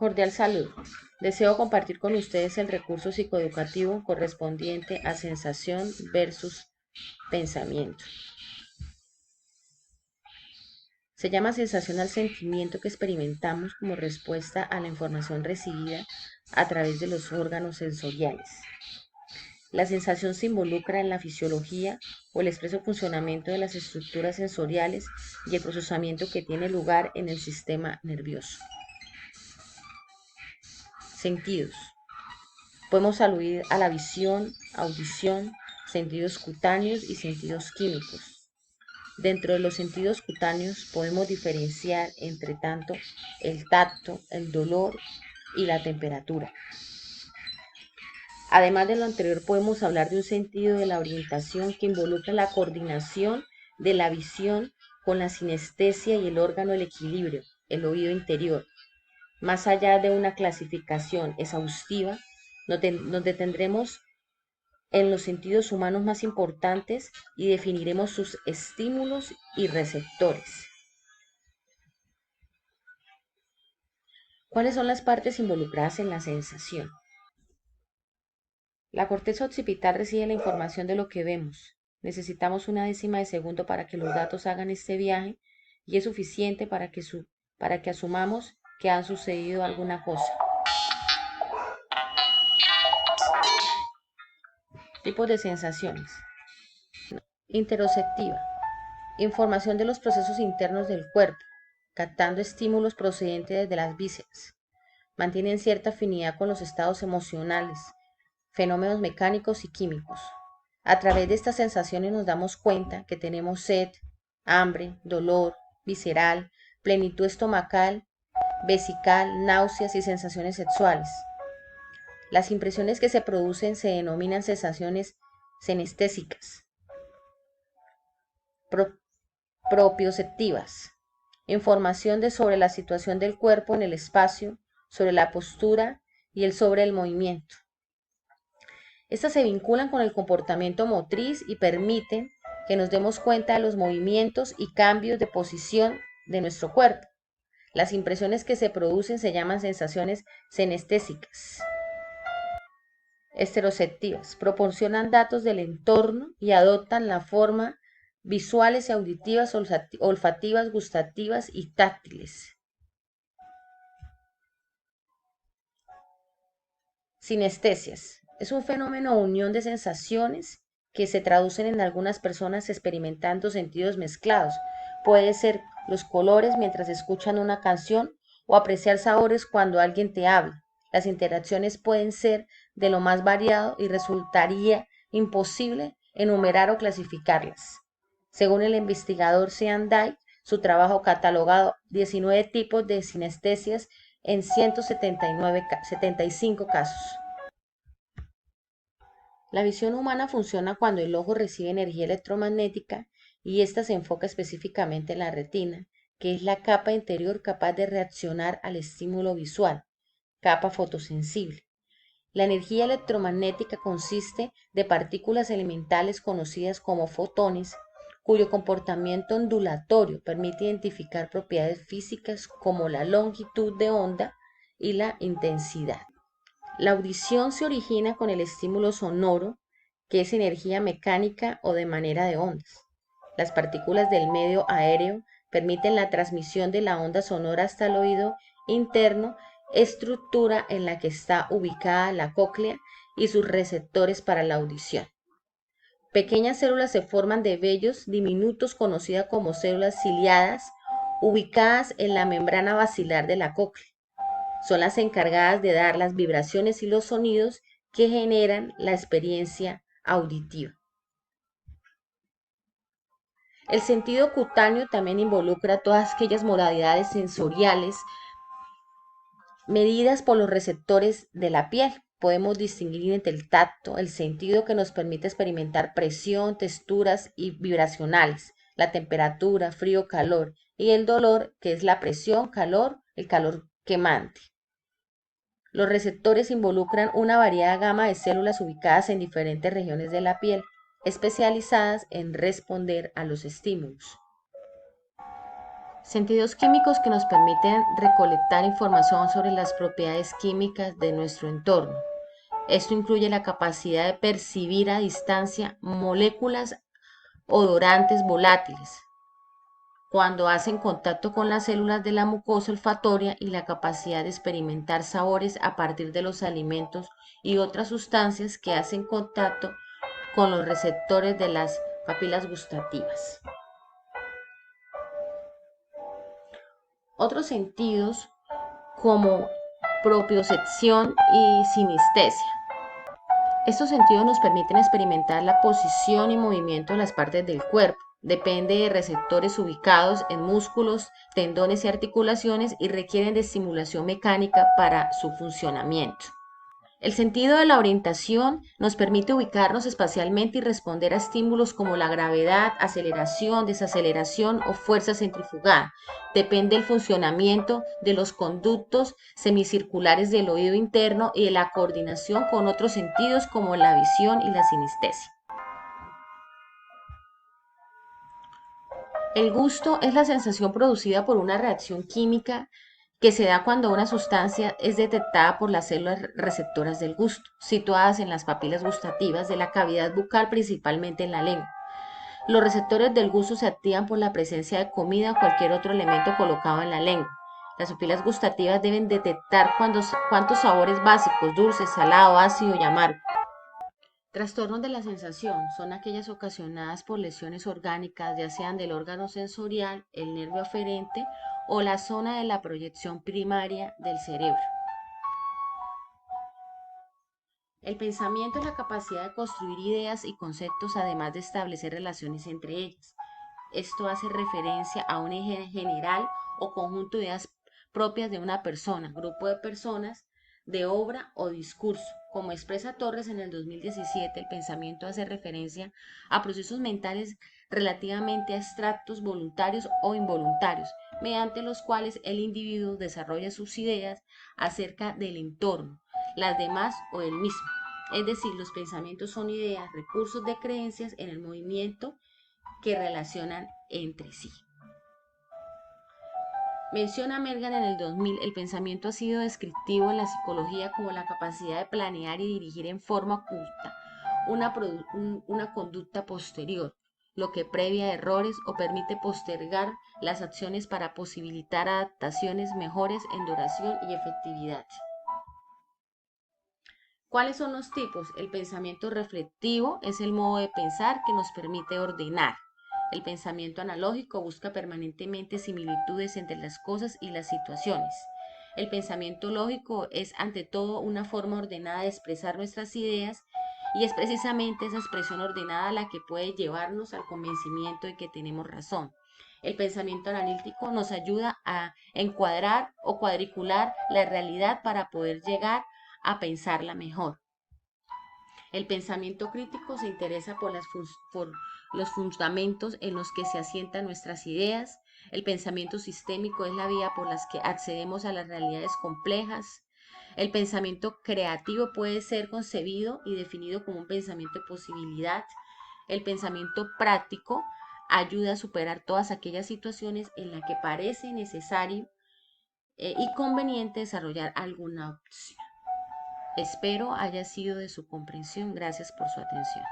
Cordial saludo. Deseo compartir con ustedes el recurso psicoeducativo correspondiente a sensación versus pensamiento. Se llama sensación al sentimiento que experimentamos como respuesta a la información recibida a través de los órganos sensoriales. La sensación se involucra en la fisiología o el expreso funcionamiento de las estructuras sensoriales y el procesamiento que tiene lugar en el sistema nervioso. Sentidos. Podemos aludir a la visión, audición, sentidos cutáneos y sentidos químicos. Dentro de los sentidos cutáneos podemos diferenciar, entre tanto, el tacto, el dolor y la temperatura. Además de lo anterior, podemos hablar de un sentido de la orientación que involucra la coordinación de la visión con la sinestesia y el órgano del equilibrio, el oído interior. Más allá de una clasificación exhaustiva, nos detendremos en los sentidos humanos más importantes y definiremos sus estímulos y receptores. ¿Cuáles son las partes involucradas en la sensación? La corteza occipital recibe la información de lo que vemos. Necesitamos una décima de segundo para que los datos hagan este viaje y es suficiente para que asumamos que ha sucedido alguna cosa. Tipos de sensaciones. Interoceptiva. Información de los procesos internos del cuerpo, captando estímulos procedentes desde las vísceras. Mantienen cierta afinidad con los estados emocionales, fenómenos mecánicos y químicos. A través de estas sensaciones nos damos cuenta que tenemos sed, hambre, dolor, visceral, plenitud estomacal, vesical, náuseas y sensaciones sexuales. Las impresiones que se producen se denominan sensaciones senestésicas. Propioceptivas. Información sobre la situación del cuerpo en el espacio, sobre la postura y sobre el movimiento. Estas se vinculan con el comportamiento motriz y permiten que nos demos cuenta de los movimientos y cambios de posición de nuestro cuerpo. Las impresiones que se producen se llaman sensaciones senestésicas. Esteroceptivas. Proporcionan datos del entorno y adoptan la forma visuales y auditivas, olfativas, gustativas y táctiles. Sinestesias. Es un fenómeno o unión de sensaciones que se traducen en algunas personas experimentando sentidos mezclados. Puede ser los colores mientras escuchan una canción o apreciar sabores cuando alguien te habla. Las interacciones pueden ser de lo más variado y resultaría imposible enumerar o clasificarlas. Según el investigador Sean Day, su trabajo catalogado 19 tipos de sinestesias en 175 casos. La visión humana funciona cuando el ojo recibe energía electromagnética y ésta se enfoca específicamente en la retina, que es la capa interior capaz de reaccionar al estímulo visual, capa fotosensible. La energía electromagnética consiste de partículas elementales conocidas como fotones, cuyo comportamiento ondulatorio permite identificar propiedades físicas como la longitud de onda y la intensidad. La audición se origina con el estímulo sonoro, que es energía mecánica o de manera de ondas. Las partículas del medio aéreo permiten la transmisión de la onda sonora hasta el oído interno, estructura en la que está ubicada la cóclea y sus receptores para la audición. Pequeñas células se forman de vellos diminutos conocidas como células ciliadas, ubicadas en la membrana basilar de la cóclea. Son las encargadas de dar las vibraciones y los sonidos que generan la experiencia auditiva. El sentido cutáneo también involucra todas aquellas modalidades sensoriales medidas por los receptores de la piel. Podemos distinguir entre el tacto, el sentido que nos permite experimentar presión, texturas y vibracionales, la temperatura, frío, calor, y el dolor, que es la presión, calor, el calor quemante. Los receptores involucran una variada gama de células ubicadas en diferentes regiones de la piel, especializadas en responder a los estímulos. Sentidos químicos que nos permiten recolectar información sobre las propiedades químicas de nuestro entorno. Esto incluye la capacidad de percibir a distancia moléculas odorantes volátiles cuando hacen contacto con las células de la mucosa olfatoria y la capacidad de experimentar sabores a partir de los alimentos y otras sustancias que hacen contacto con los receptores de las papilas gustativas. Otros sentidos como propiocepción y sinestesia. Estos sentidos nos permiten experimentar la posición y movimiento de las partes del cuerpo. Depende de receptores ubicados en músculos, tendones y articulaciones y requieren de estimulación mecánica para su funcionamiento. El sentido de la orientación nos permite ubicarnos espacialmente y responder a estímulos como la gravedad, aceleración, desaceleración o fuerza centrifugal. Depende del funcionamiento de los conductos semicirculares del oído interno y de la coordinación con otros sentidos como la visión y la sinestesia. El gusto es la sensación producida por una reacción química que se da cuando una sustancia es detectada por las células receptoras del gusto, situadas en las papilas gustativas de la cavidad bucal, principalmente en la lengua. Los receptores del gusto se activan por la presencia de comida o cualquier otro elemento colocado en la lengua. Las papilas gustativas deben detectar cuántos sabores básicos, dulces, salado, ácido y amargo. Trastornos de la sensación son aquellas ocasionadas por lesiones orgánicas, ya sean del órgano sensorial, el nervio aferente o la zona de la proyección primaria del cerebro. El pensamiento es la capacidad de construir ideas y conceptos, además de establecer relaciones entre ellas. Esto hace referencia a un eje general o conjunto de ideas propias de una persona, grupo de personas, de obra o discurso. Como expresa Torres en el 2017, el pensamiento hace referencia a procesos mentales relativamente abstractos, voluntarios o involuntarios, mediante los cuales el individuo desarrolla sus ideas acerca del entorno, las demás o el mismo. Es decir, los pensamientos son ideas, recursos de creencias en el movimiento que relacionan entre sí. Menciona Mergan en el 2000, el pensamiento ha sido descriptivo en la psicología como la capacidad de planear y dirigir en forma oculta una conducta posterior, lo que previa errores o permite postergar las acciones para posibilitar adaptaciones mejores en duración y efectividad. ¿Cuáles son los tipos? El pensamiento reflexivo es el modo de pensar que nos permite ordenar. El pensamiento analógico busca permanentemente similitudes entre las cosas y las situaciones. El pensamiento lógico es ante todo una forma ordenada de expresar nuestras ideas y es precisamente esa expresión ordenada la que puede llevarnos al convencimiento de que tenemos razón. El pensamiento analítico nos ayuda a encuadrar o cuadricular la realidad para poder llegar a pensarla mejor. El pensamiento crítico se interesa por los fundamentos en los que se asientan nuestras ideas. El pensamiento sistémico es la vía por la que accedemos a las realidades complejas. El pensamiento creativo puede ser concebido y definido como un pensamiento de posibilidad. El pensamiento práctico ayuda a superar todas aquellas situaciones en las que parece necesario y conveniente desarrollar alguna opción. Espero haya sido de su comprensión. Gracias por su atención.